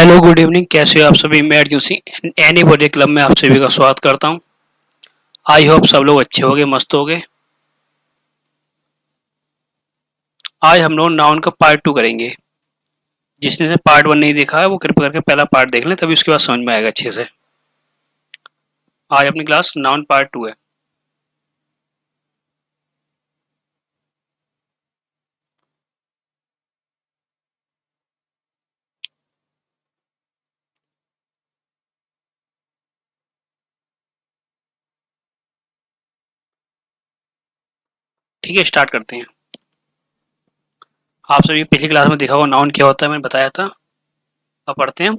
Hello good evening, कैसे हो आप सभी। मैं Arjun Singh any body club में आप सभी का स्वागत करता हूं। आई होप सब लोग अच्छे होंगे, मस्त होंगे। आज हम लोग नाउन का पार्ट 2 करेंगे। जिसने से पार्ट 1 नहीं देखा है वो कृपया करके पहला पार्ट देख लें, तभी उसके बाद समझ में आएगा अच्छे से। आज अपनी क्लास नाउन पार्ट 2 है। ठीक है, स्टार्ट करते हैं। आप सभी पिछली क्लास में देखा होगा नाउन क्या होता है, मैंने बताया था। अब पढ़ते हैं हम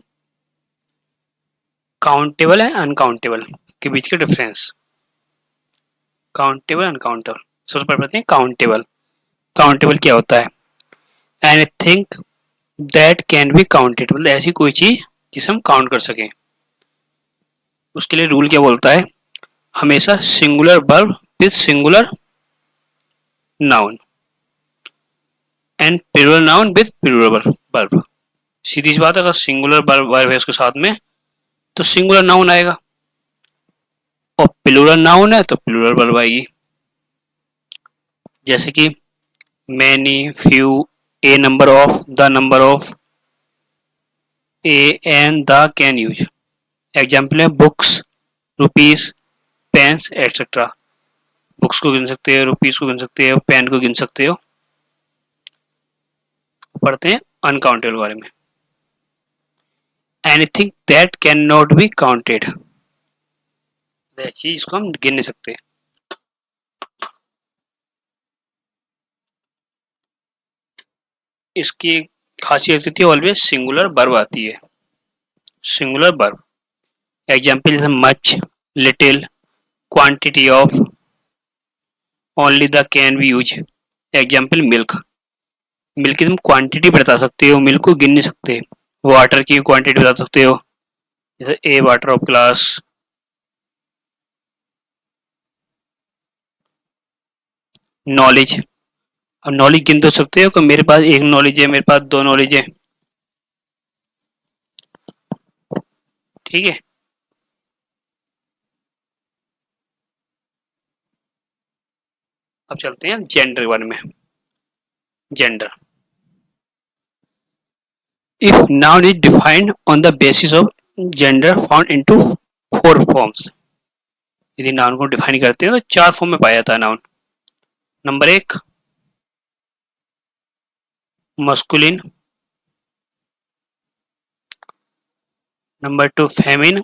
काउंटेबल एंड अनकाउंटेबल के बीच के डिफरेंस। काउंटेबल अनकाउंटेबल, सबसे पहले पढ़ते हैं काउंटेबल। काउंटेबल क्या होता है? Anything that can be counted, मतलब ऐसी कोई चीज जिसे हम काउंट कर सकें। उसके लिए रूल क्या बोलता है? हमेशा singular verb with singular noun and plural noun with plural verb. सीधी सी बात है, अगर सिंगुलर वर्ब है उसके साथ में तो सिंगुलर नाउन आएगा, और प्लूरल नाउन है तो प्लूरल वर्ब आएगी। जैसे कि many, few, a number of, the number of, a and the can use. Example है books, rupees, pens etcetera. Books को गिन सकते हो, रुपीज को गिन सकते हो, पेन को गिन सकते हो। पढ़ते हैं अनकाउंटेबल बारे में। Anything that can not be counted, चीज इसको हम गिन नहीं सकते। इसकी खासियत होती है ऑलवेज सिंगुलर वर्ब आती है, सिंगुलर वर्ब। एग्जाम्पल जैसे much, little, quantity of, only the can be use. Example milk, milk की तुम क्वांटिटी बता सकते हो, मिल्क को गिन नहीं सकते। वाटर की क्वांटिटी बता सकते हो, जैसे ए वाटर ऑफ ग्लास। नॉलेज, अब नॉलेज गिन तो सकते हो कि मेरे पास एक नॉलेज है, मेरे पास दो नॉलेज है। ठीक है। अब चलते हैं जेंडर के बारे में। Gender, if noun is defined on the basis of gender found into four forms। यदि नाउन को डिफाइन करते हैं तो चार फॉर्म में पाया जाता है नाउन। नंबर एक masculine, number two feminine,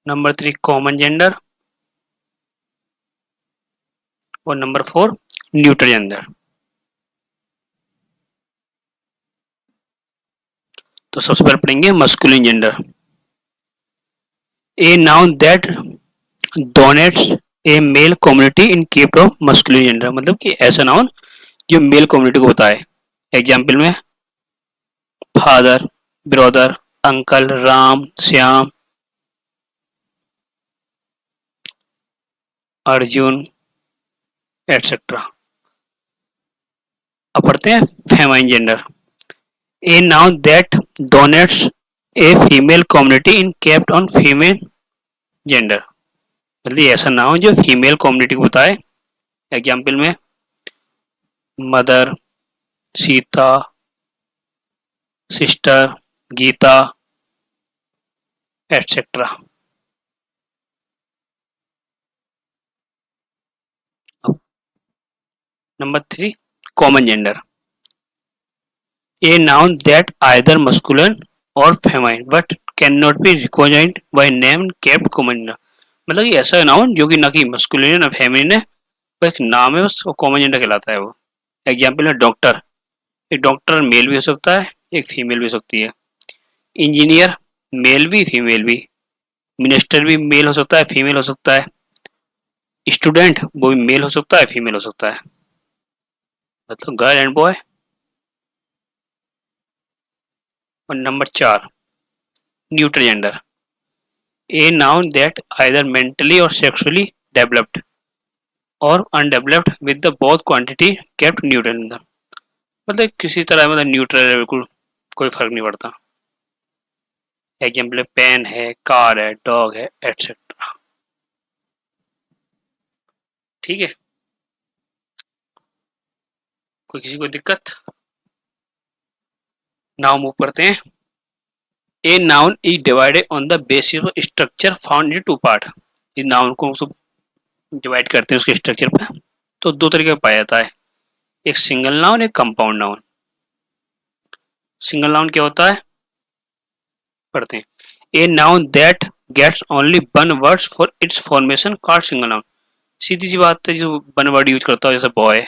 number three common gender, और नंबर फोर न्यूट्रल जेंडर। तो सबसे पहले पढ़ेंगे masculine gender. A noun that denotes a male community in cape of masculine gender, मतलब कि ऐसा नाउन जो मेल कम्युनिटी को बताए। एग्जाम्पल में father, brother, uncle, Ram, Shyam, Arjun etcetera. अब पढ़ते हैं feminine gender. A noun that denotes a female community in kept on female gender, मतलब ऐसा नाउन जो फीमेल कम्युनिटी को बताए। एग्जाम्पल में mother, Sita, sister, Gita etcetera. Number three common gender. A noun that either masculine और feminine but can not be recognised by name kept common gender, मतलब कि ऐसा नाउन जो कि ना कि मस्कुलिन है ना फेमिनिन है, वो एक नाम है बस, वो कॉमन जेंडर कहलाता है वो। एग्जाम्पल है डॉक्टर, एक डॉक्टर मेल भी हो सकता है, एक फीमेल भी हो सकती है। इंजीनियर मेल भी फीमेल भी। मिनिस्टर भी मेल हो सकता है, फीमेल हो सकता है। स्टूडेंट वो भी मेल हो सकता है, फीमेल हो सकता है, मतलब गर्ल एंड बॉय। और नंबर चार neutral gender. A noun that either mentally और सेक्सुअली डेवलप्ड और undeveloped with the both quantity kept neutral gender, मतलब किसी तरह मतलब न्यूट्रल है बिल्कुल, कोई फर्क नहीं पड़ता। एग्जाम्पल है पेन है, कार है, डॉग है, एटसेट्रा। ठीक है, कोई किसी को दिक्कत? नाउ मूव करते हैं। A noun is divided on the basis of structure found in two part. इस नाउन को डिवाइड करते हैं उसके स्ट्रक्चर पे, तो दो तरीके का पाया जाता है, एक सिंगल नाउन, एक कंपाउंड नाउन। सिंगल नाउन क्या होता है, पढ़ते हैं। A noun that gets only one word for its formation called single noun. सीधी सी बात है, जो वन वर्ड यूज करता हो, जैसे boy,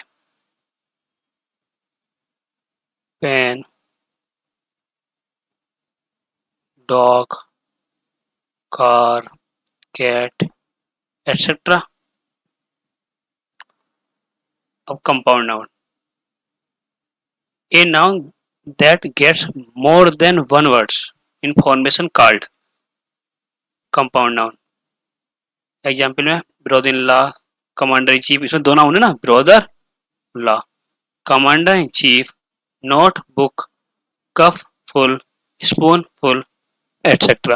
pen, dog, car, cat, etcetera. अब compound noun, a noun that gets more than one words in formation called compound noun. Example में brother in law, commander in chief, इसमें दो noun है ना, brother law, commander in chief, notebook, cupful, spoonful, etcetera.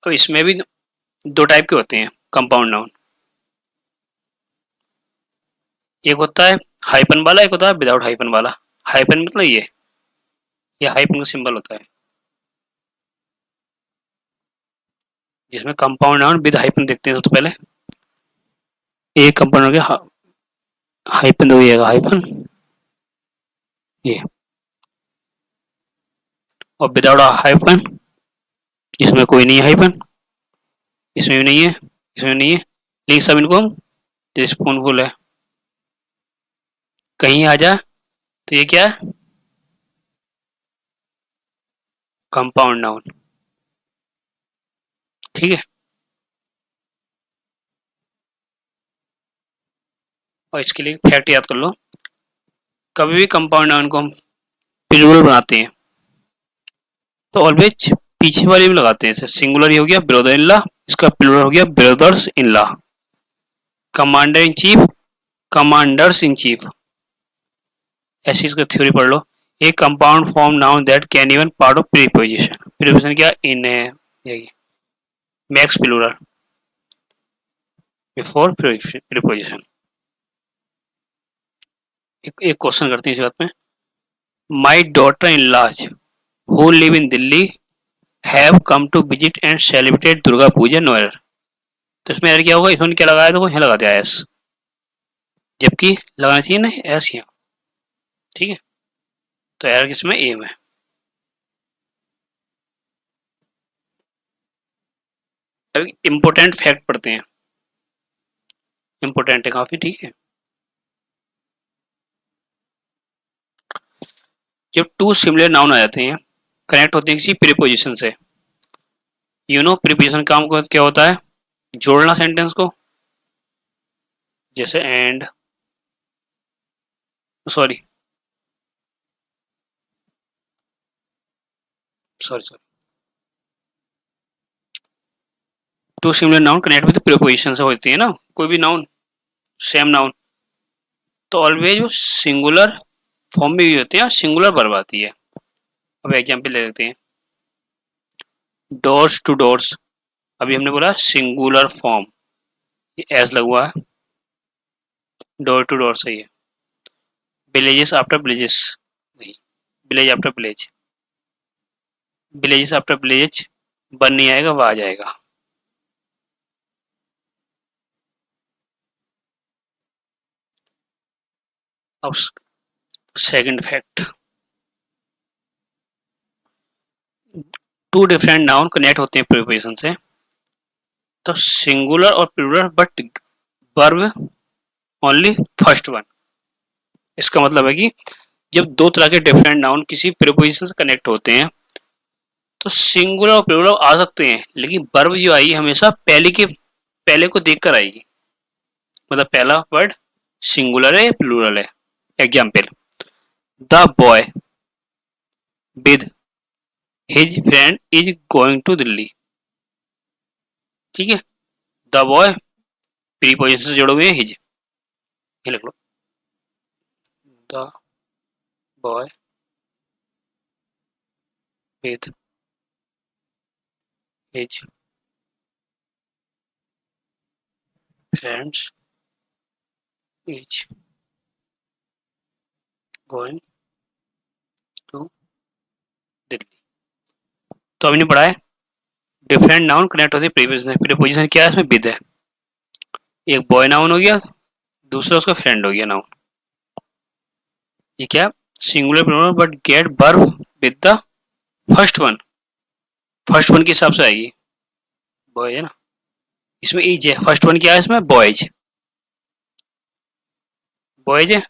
अब इसमें भी दो type के होते हैं कंपाउंड नाउन, एक होता है हाइपन वाला, एक होता है विदाउट हाइपन वाला। हाइपन मतलब ये हाइपन का सिंबल होता है, जिसमें कंपाउंड नाउन विद हाइपन देखते हैं सबसे पहले। एक कंपाउंड हो गया, हाइपन दो, ये हाइपन, ये, और विदाउट हाइपन, इसमें कोई नहीं है हाइपन, इसमें भी नहीं है, इसमें नहीं है, लेकिन सब इनको हम स्पूनफुल है, कहीं आ जा तो ये क्या है, कंपाउंड नाउन। ठीक है, और इसके लिए फैक्ट याद कर लो, कभी भी कंपाउंड नाउन को हम प्लूरल बनाते हैं तो ऑलवेज पीछे वाले में लगाते हैं, जैसे सिंगुलर ही हो गया ब्रदर इन लॉ, इसका प्लूरल हो गया brothers in law. Commander in chief, commanders in chief, ऐसी इसका थ्योरी पढ़ लो। एक compound form noun that can even part of preposition. Preposition क्या, इन है, मैक्स प्लूरल बिफोर प्रीपोजिशन। एक क्वेश्चन करते हैं इस बात में। My daughter in laws who live in Delhi have come to visit and celebrate Durga Puja no error. तो इसमें एरर क्या होगा, इसमें क्या लगाया, तो यहाँ लगा दिया एस, जबकि लगाना चाहिए ना एस यहाँ। ठीक है, तो एरर किसमें, ए में। अभी इंपॉर्टेंट फैक्ट पढ़ते हैं, इंपॉर्टेंट है काफी। ठीक है, जब टू सिमिलर नाउन आ जाते हैं, कनेक्ट होते हैं किसी प्रीपोजिशन से, प्रीपोजिशन काम को क्या होता है, जोड़ना सेंटेंस को, जैसे and, sorry sorry sorry, to similar noun connect with preposition से होती है ना, कोई भी नाउन, सेम नाउन, तो ऑलवेज वो सिंगुलर फॉर्म में भी होते हैं और सिंगुलर वर्ब आती है। अब एग्जांपल ले लेते हैं, डोर्स टू डोर्स, अभी हमने बोला सिंगुलर फॉर्म, ये एस लगा हुआ है, डोर टू डोर सही है। विलेजेस आफ्टर विलेजेस, नहीं, village after village, villages after village, बन नहीं आएगा, वह आ जाएगा। अब second fact, two different noun connect होते हैं प्रीपोजिशन से, तो सिंगुलर और plural, but verb only first one. इसका मतलब है कि जब दो तरह के डिफरेंट नाउन किसी प्रीपोजिशन से कनेक्ट होते हैं, तो सिंगुलर और प्लूरल आ सकते हैं, लेकिन वर्ब जो आई हमेशा पहले को देखकर आएगी, मतलब पहला वर्ड सिंगुलर है प्लूरल है। Example, the boy with his friend is going to Delhi. ठीक है, द बॉय प्रीपोजिशन से जुड़े हुए हैं हिज, ये लिख लो, the boy with his friends is going to Delhi. तो हमने पढ़ा है डिफरेंट नाउन कनेक्ट होते प्रीपोजिशन। प्रीपोजिशन क्या है, इसमें विद है। एक बॉय नाउन हो गया, दूसरा उसका फ्रेंड हो गया नाउन। ये क्या, singular plural but get verb with the first one. First one के हिसाब से आएगी, बॉय है ना, इसमें इज है। फर्स्ट वन क्या है इसमें, बॉयज। बॉयज है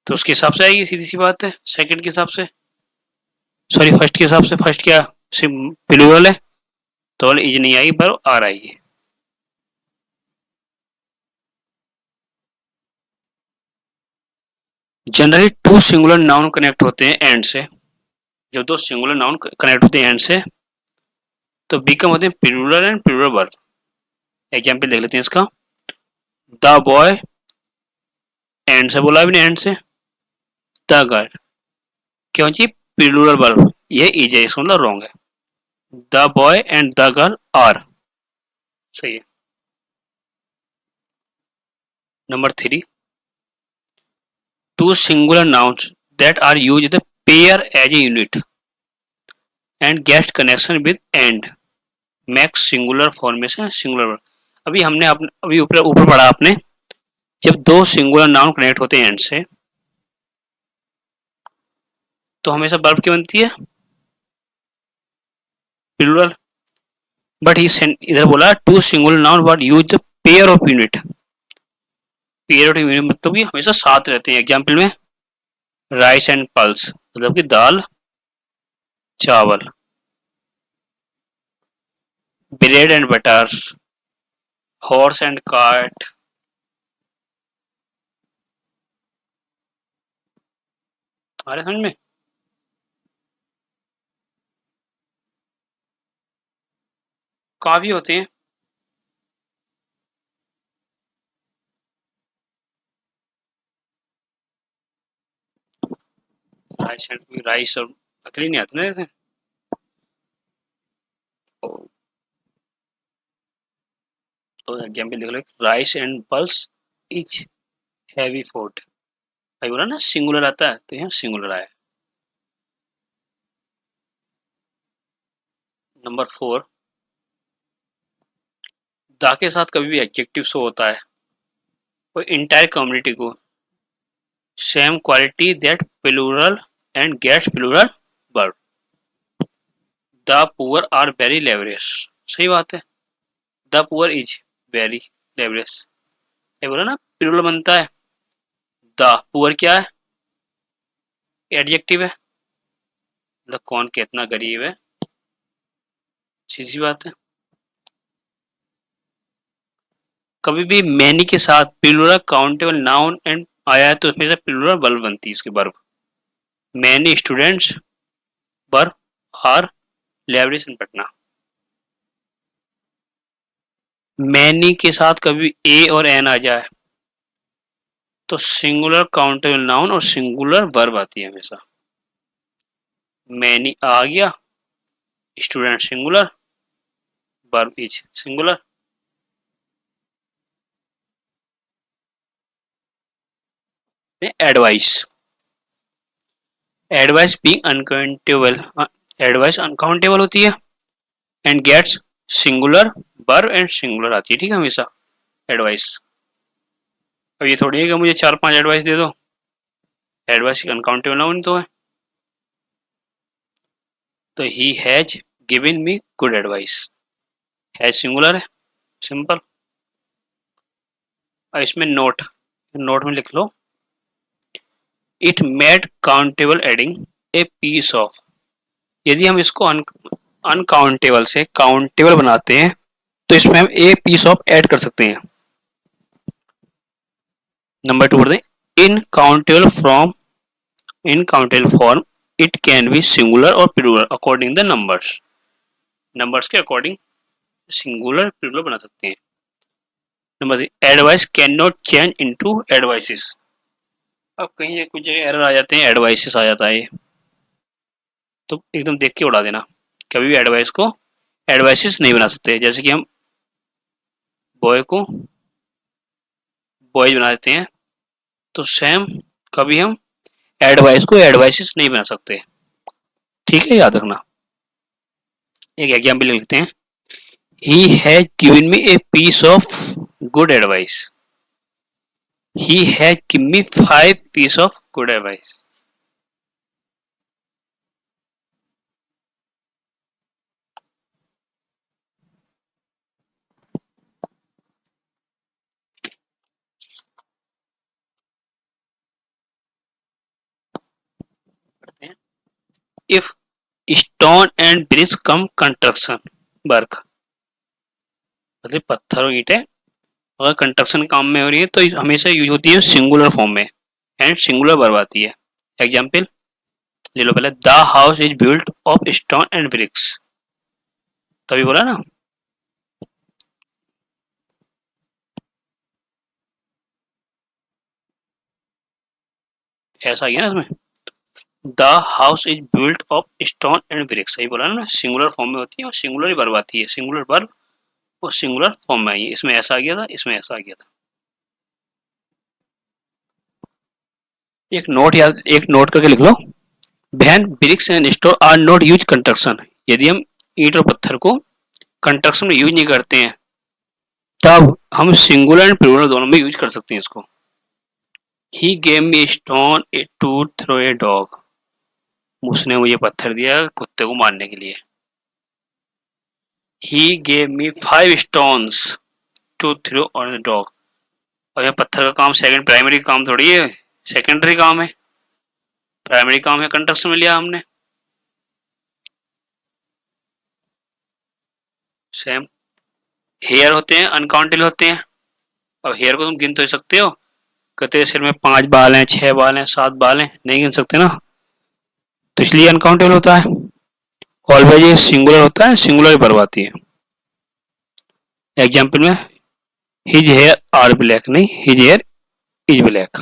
तो उसके हिसाब से आएगी, सीधी सी बात है। सेकंड के हिसाब से, सॉरी फर्स्ट के हिसाब से, फर्स्ट क्या प्लूरल है तो इज नहीं आएगी पर आर आएगी। Generally two singular noun connect होते हैं एंड से। जब दो सिंगुलर नाउन कनेक्ट होते हैं एंड से तो बिकम होते हैं plural and plural verb. Example देख लेते हैं इसका। द बॉय, एंड से बोला अभी, एंड से। द गर्ल, क्यों जी प्लूरल वर्ब, ये इज है, इसका मतलब रॉन्ग है। The boy and the girl are, सही है। Number 3, two singular nouns that are used the pair as a unit and get connection with and make singular formation singular verb। अभी हमने अभी ऊपर ऊपर पढ़ा आपने, जब दो सिंगुलर नाउन कनेक्ट होते हैं एंड से तो हमेशा वर्ब क्या बनती है, प्लूरल। बट ही इधर बोला two singular noun but use the pair of unit. Pair of unit मतलब कि हमेशा साथ रहते हैं। एग्जाम्पल में राइस एंड पल्स मतलब कि दाल चावल। Bread and butter, horse and cart. आ रहे समझ में। काफी होते हैं। राइस और अकेले नहीं आते ना। तो एग्जाम्पल देख लो, rice and pulse is heavy food. अभी बोला ना सिंगुलर आता है तो यहाँ सिंगुलर आया। नंबर 4, द के साथ कभी भी एडजेक्टिव शो होता है और इंटायर कम्युनिटी को same quality that plural and gets plural verb. The poor are very laborious, सही बात है। The poor is very laborious, ये बोला ना प्लूरल बनता है। द पुअर क्या है, एडजेक्टिव है, मतलब कौन कितना गरीब है, सीधी बात है। कभी भी मैनी के साथ प्लूरल काउंटेबल नाउन एंड आया है तो उसमें से प्लूरल वर्ब बनती है इसकी verb. Many students verb are laborious in Patna. Many के साथ कभी ए और एन आ जाए तो सिंगुलर काउंटेबल नाउन और सिंगुलर वर्ब आती है हमेशा। मैनी आ गया, student singular, verb is singular. Advice, advice being uncountable, advice uncountable होती है and gets singular verb and singular आती है, ठीक है हमेशा एडवाइस। अब ये थोड़ी है कि मुझे 4-5 एडवाइस दे दो, एडवाइस अनकाउंटेबल नाउन तो है। तो he has given me good advice, has singular है, सिंपल। और इसमें नोट, नोट में लिख लो, it made countable adding a piece of. यदि हम इसको अनकाउंटेबल से काउंटेबल बनाते हैं तो इसमें हम ए पीस ऑफ ऐड कर सकते हैं। नंबर 2 पढ़ते हैं, in countable form it can be singular और plural according the numbers. Numbers के अकॉर्डिंग सिंगुलर प्लूरल बना सकते हैं। Number 3, advice can not change into advices. अब कहीं कुछ जगह एरर आ जाते हैं, एडवाइसेस आ जाता है ये, तो एकदम देख के उड़ा देना। कभी भी एडवाइस को एडवाइसेस नहीं बना सकते। जैसे कि हम बॉय को बॉयज बना देते हैं, तो सेम कभी हम एडवाइस को एडवाइसेस नहीं बना सकते। ठीक है, याद रखना। एक एग्जाम्पल लिखते हैं, he has given me a piece of good advice. He has given me 5 piece of good advice. If stone and bridge come construction work, मतलब पत्थर और ईंटें अगर कंस्ट्रक्शन काम में हो रही है तो हमेशा यूज होती है सिंगुलर फॉर्म में, एंड सिंगुलर वर्ब आती है। एग्जाम्पल ले लो पहले, the house is built of stone and bricks. तभी बोला ना। ऐसा आ गया ना इसमें, the house is built of stone and bricks, सही बोला ना, सिंगुलर फॉर्म में होती है और सिंगुलर ही वर्ब आती है, सिंगुलर वर्ब और सिंगुलर फॉर्म में आई है। इसमें ऐसा आ गया था, इसमें ऐसा आ गया था। एक नोट करके लिख लो, when bricks and stone are not use construction. यदि हम ईंट और पत्थर को कंस्ट्रक्शन में यूज नहीं करते हैं, तब हम सिंगुलर एंड प्लूरल दोनों में यूज कर सकते हैं इसको। He gave me stone to throw a dog. उसने मुझे पत्थर दिया कुत्ते को मारने के लिए। He gave me 5 stones to throw on the dog. और यह पत्थर का काम सेकंड प्राइमरी काम थोड़ी है, सेकेंडरी काम है। प्राइमरी काम है कंस्ट्रक्शन में लिया हमने। सेम हेयर होते हैं, अनकाउंटेबल होते हैं। अब हेयर को तुम गिन तो सकते हो, कहते हैं सिर में 5 बाल हैं, 6 बाल हैं, 7 बाल हैं, नहीं गिन सकते ना, तो इसलिए अनकाउंटेबल होता है। ऑलवेज ये सिंगुलर होता है, सिंगुलर ही बर्बादी है। एग्जाम्पल में हिज हेयर आर ब्लैक, नहीं हिज हेयर इज ब्लैक।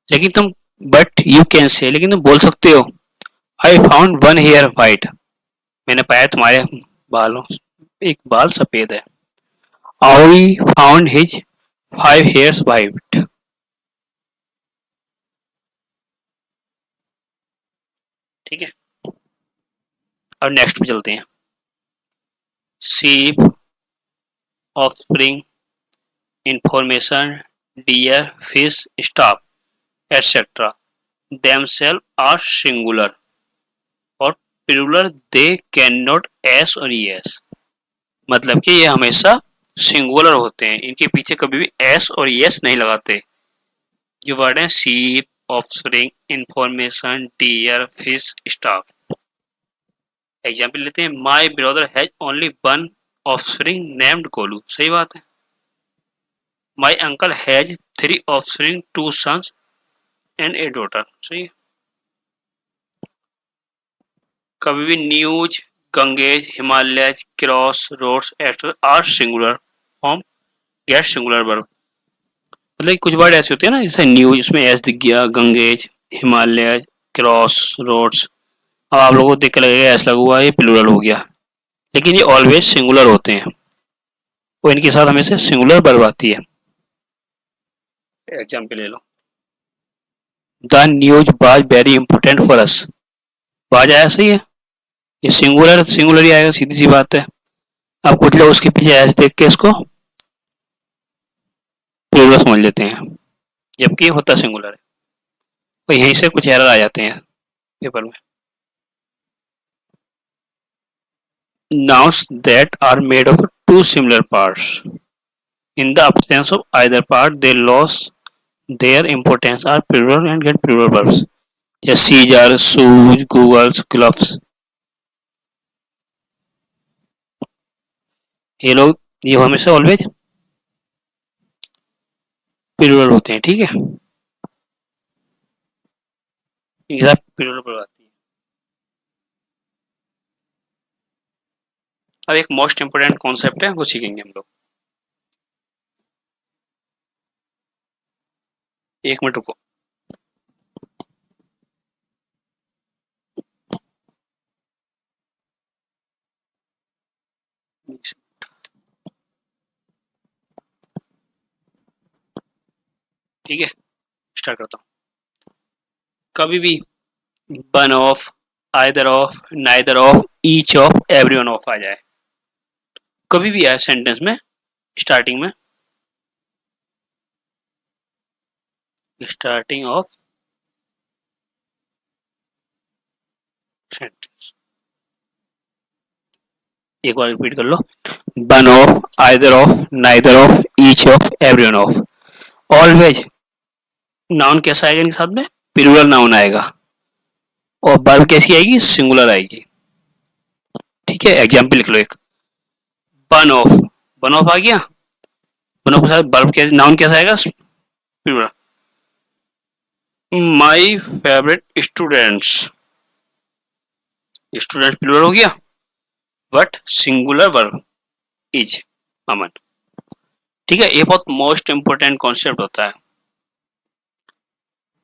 लेकिन तुम बट यू कैन से, लेकिन तुम बोल सकते हो I found one hair white. मैंने पाया तुम्हारे बालों एक बाल सफेद है। I found his 5 hairs white. ठीक है, अब नेक्स्ट पे चलते हैं। Sheep, offspring, information, deer, fish, staff, etcetera, themselves are singular और plural they can not, S और एस। मतलब कि ये हमेशा सिंगुलर होते हैं, इनके पीछे कभी भी एस और एस नहीं लगाते। जो वर्ड है sheep, offspring, information, deer, fish, staff. Example लेते हैं, my brother has only one offspring named Golu. सही बात है। My uncle has 3 offspring, 2 sons and a daughter. सही है। कभी भी news, Ganges, Himalayas, crossroads actor are singular form get singular verb. मतलब कुछ वर्ड ऐसे होते हैं ना, जैसे न्यूज, इसमें एस दिख गया, गंगेज, हिमालयज, क्रॉस रोड्स। अब आप लोगों को देख के लगेगा ऐसा लगा हुआ है, ये प्लूरल हो गया, लेकिन ये ऑलवेज सिंगुलर होते हैं और इनके साथ हमेशा सिंगुलर वर्ब आती है। एग्जाम्पल ले लो, the news was very important for us. Was आया, सही है, ये सिंगुलर सिंगुलर ही आएगा, सीधी सी बात है। अब कुछ लोग उसके पीछे एस देख के इसको प्लूरल समझ लेते हैं, जबकि ये होता सिंगुलर है। तो यहीं से कुछ एरर आ जाते हैं पेपर में। Nouns that are made of 2 similar parts. In the absence of either part, they lose their importance, are plural and get plural verbs. जैसे सीजर, शूज, गूगल्स, ग्लव्स। ये लोग ये हमेशा ऑलवेज प्लूरल होते हैं। ठीक है, इनके साथ प्लूरल वर्ब आती है। अब एक मोस्ट इंपोर्टेंट कॉन्सेप्ट है, वो सीखेंगे हम लोग। एक मिनट रुको। ठीक है, स्टार्ट करता हूँ। कभी भी one of, either of, neither of, each of, everyone of आ जाए, कभी भी आए सेंटेंस में स्टार्टिंग में, स्टार्टिंग ऑफ सेंटेंस, एक बार रिपीट कर लो। One of, either of, neither of, each of, everyone of. Always noun कैसा आएगा इनके साथ में? प्लूरल नाउन आएगा। और वर्ब कैसी आएगी? सिंगुलर आएगी। ठीक है, एग्जाम्पल लिख लो एक। वन ऑफ, वन ऑफ आ गया। वन ऑफ के साथ वर्ब कैसे, नाउन कैसा आएगा? Plural. My favourite students, student plural हो गया, but singular verb is, Aman. ठीक है, ये बहुत मोस्ट इंपोर्टेंट कॉन्सेप्ट होता है,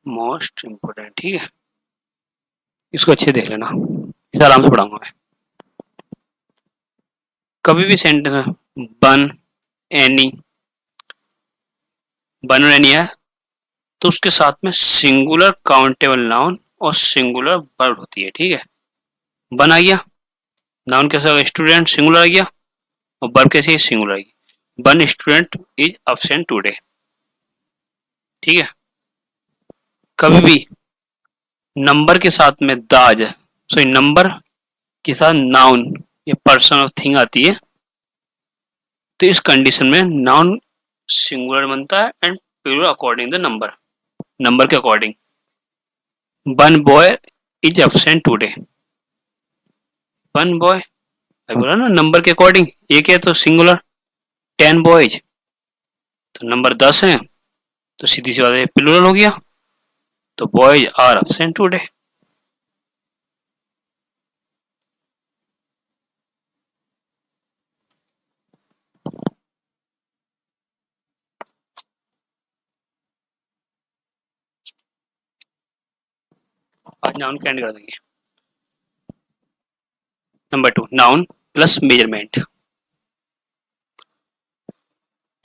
मोस्ट इंपोर्टेंट। ठीक है, इसको अच्छे देख लेना, इसे आराम से पढ़ाऊंगा मैं। कभी भी सेंटेंस में बन, एनी, बन और एनी है तो उसके साथ में सिंगुलर काउंटेबल नाउन और सिंगुलर वर्ब होती है। ठीक है, बन आ गया, नाउन कैसा होगा? स्टूडेंट, सिंगुलर आ गया, और वर्ब कैसी है? सिंगुलर आएगी। One student is absent today. ठीक है, कभी भी नंबर के साथ में द आ जाए, सो नंबर के साथ नाउन या पर्सन और थिंग आती है, तो इस कंडीशन में नाउन सिंगुलर बनता है and plural according the number, number के according. One boy is absent today, one boy, बोला ना नंबर के अकॉर्डिंग, एक है तो सिंगुलर। 10 बॉयज, तो नंबर 10 है, तो सीधी सी बात है प्लूरल हो गया, तो बॉयज आर एब्सेंट टुडे। आज नाउन का एंड कर देंगे। Number 2, noun plus measurement.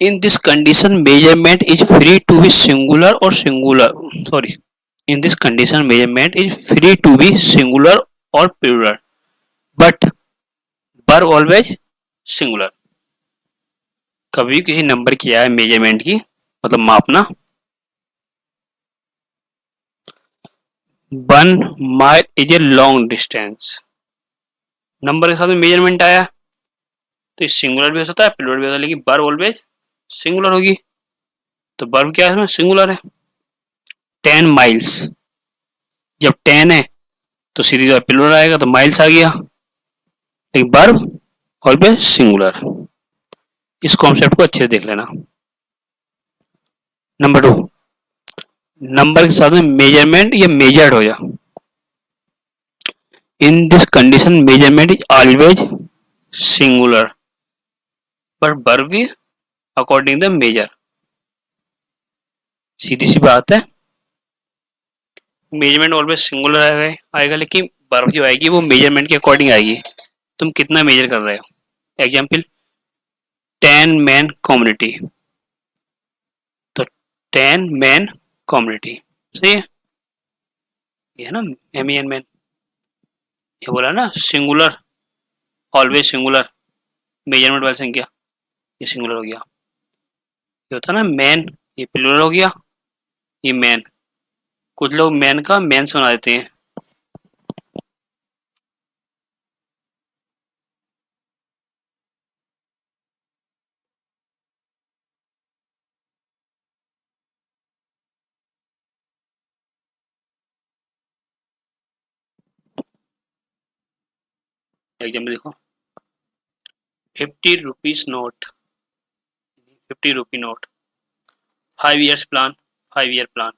In this condition, measurement is free to be singular or singular. Sorry. In this condition, measurement is free to be singular or plural, but verb always singular. कभी किसी number किया है measurement की, मतलब मापना। 1 mile is a long distance, number के साथ में मेजरमेंट आया तो सिंगुलर भी हो सकता है, प्लूरल भी हो सकता है, लेकिन वर्ब ऑलवेज सिंगुलर होगी, तो वर्ब क्या है? सिंगुलर है। 10 माइल्स, जब 10 है तो सीधी जगह प्लूरल आएगा, तो माइल्स आ गया, लेकिन वर्ब ऑलवेज सिंगुलर। इस कॉन्सेप्ट को अच्छे से देख लेना। नंबर 2, नंबर के साथ में मेजरमेंट या मेजर्ड हो जा। In this condition measurement is always singular, but verb भी अकॉर्डिंग द मेजर। सीधी सी बात है, मेजरमेंट ऑलवेज सिंगुलर आएगा, लेकिन वर्ब जो आएगी वो मेजरमेंट के अकॉर्डिंग आएगी, तुम कितना मेजर कर रहे हो। एग्जाम्पल, 10 मैन कम्युनिटी, तो 10 मैन कम्युनिटी, सही है, ये है ना, एम मैन, ये बोला ना सिंगुलर, ऑलवेज सिंगुलर, मेजरमेंट वाली संख्या, ये सिंगुलर हो गया। ये होता है ना मैन, ये प्लूरल हो गया, ये मैन। कुछ लोग मैन का मैन से बना देते हैं। एग्जाम्पल देखो, 50 rupees note, 50 rupee note, 5 years plan, 5 year plan,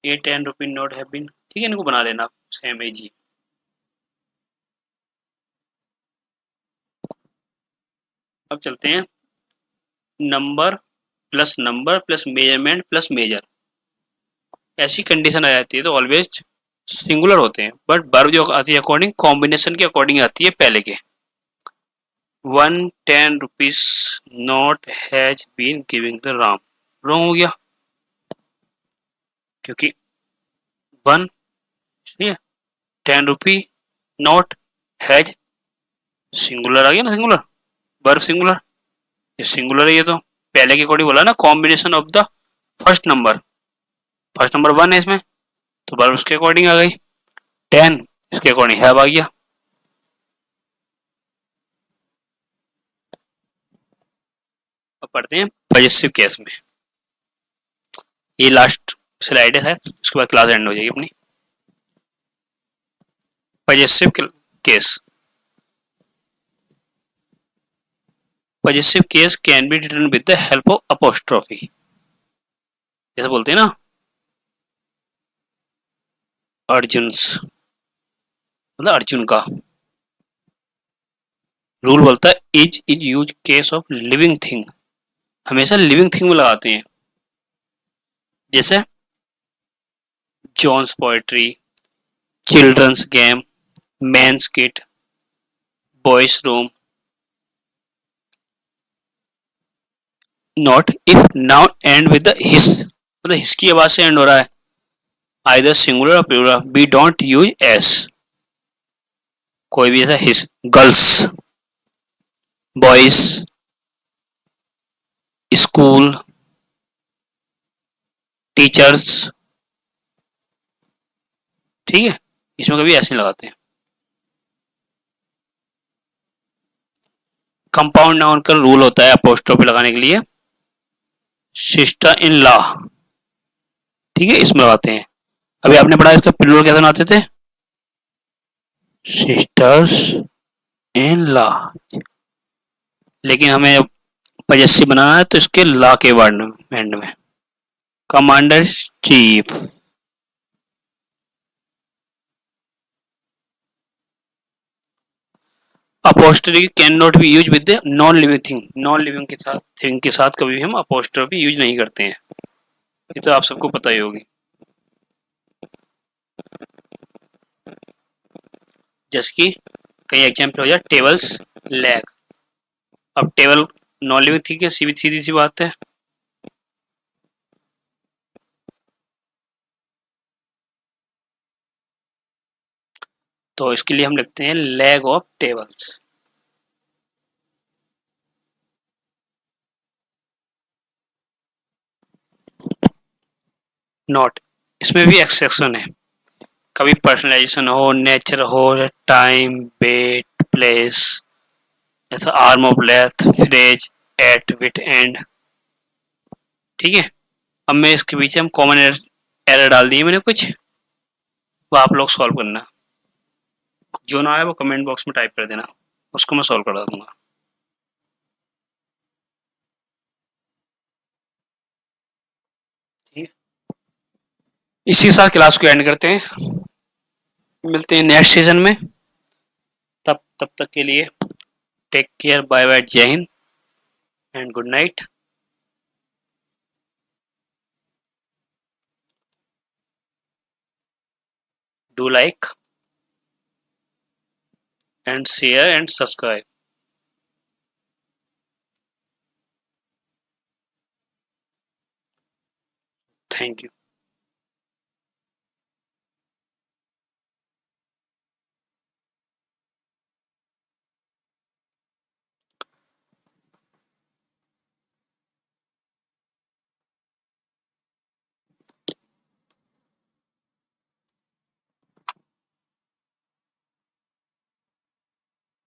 ये 10 रुपी नोट हैव बीन। ठीक है, इनको बना लेना सेम एज ही। अब चलते हैं number plus number plus measurement plus measure, ऐसी कंडीशन आ जाती है तो ऑलवेज सिंगुलर होते हैं। बट वर्ब जो आती है अकॉर्डिंग कॉम्बिनेशन के अकॉर्डिंग आती है पहले के। 110 rupees note has been giving the राम, रॉन्ग हो गया क्योंकि 1, ठीक है, 10 रुपी नोट हैज, सिंगुलर आ गया ना, सिंगुलर वर्ब सिंगुलर, ये सिंगुलर है, ये तो पहले के अकॉर्डिंग बोला ना combination of the first number, first number 1 है इसमें, तो वर्ब उसके अकॉर्डिंग आ गई। 10 इसके अकॉर्डिंग हैव आ गया। अब पढ़ते हैं पॉजेसिव केस में, ये लास्ट स्लाइड है, उसके बाद क्लास एंड हो जाएगी अपनी। Possessive case, possessive case can be written with the help of apostrophe, जैसे बोलते हैं ना अर्जुन, मतलब अर्जुन का। रूल बोलता है is in use case of living thing, हमेशा लिविंग थिंग में लगाते हैं, जैसे John's poetry, children's game, men's kit, boys room. Not if now and with the hiss, मतलब हिस की आवाज से एंड हो रहा है, आइदर सिंगुलर और plural, we don't use S, कोई भी ऐसा hiss, girls, boys, school, teachers, ठीक है, इसमें कभी ऐसे नहीं लगाते हैं। कंपाउंड नाउन का रूल होता है अपोस्ट्रोफी लगाने के लिए, सिस्टर इन लॉ, ठीक है, इसमें लगाते हैं। अभी आपने पढ़ा इसका प्लूरल कैसे बनाते थे, सिस्टर्स इन लॉ, लेकिन हमें पजेसिव बनाना है तो इसके लॉ के वर्ड एंड में, commander chief. Apostrophe can not B use with non living thing, non living के साथ थिंग के साथ कभी भी हम अपोस्ट्रोफी यूज नहीं करते हैं, ये तो आप सबको पता ही होगी। जैसे कि कई एग्जाम्पल हो जाए, टेबल्स लैग, अब टेबल नॉन लिविंग थिंग है, सीधी सी बात है, तो इसके लिए हम लिखते हैं लैग ऑफ टेबल्स। नॉट, इसमें भी एक्सेप्शन है, कभी पर्सनलाइजेशन हो, नेचर हो, टाइम, डेट, प्लेस, ऐसा arm of length, phrase, at, wit, end, ठीक है। अब मैं इसके पीछे हम कॉमन एरर डाल दिए मैंने कुछ, वो आप लोग सॉल्व करना, जो ना आए वो कमेंट बॉक्स में टाइप कर देना, उसको मैं सॉल्व करा दूंगा। ठीक है, इसी के साथ क्लास को एंड करते हैं, मिलते हैं नेक्स्ट सीजन में, तब तक के लिए टेक केयर, बाय बाय, जय Hind and good night. Do like and share and subscribe, thank you.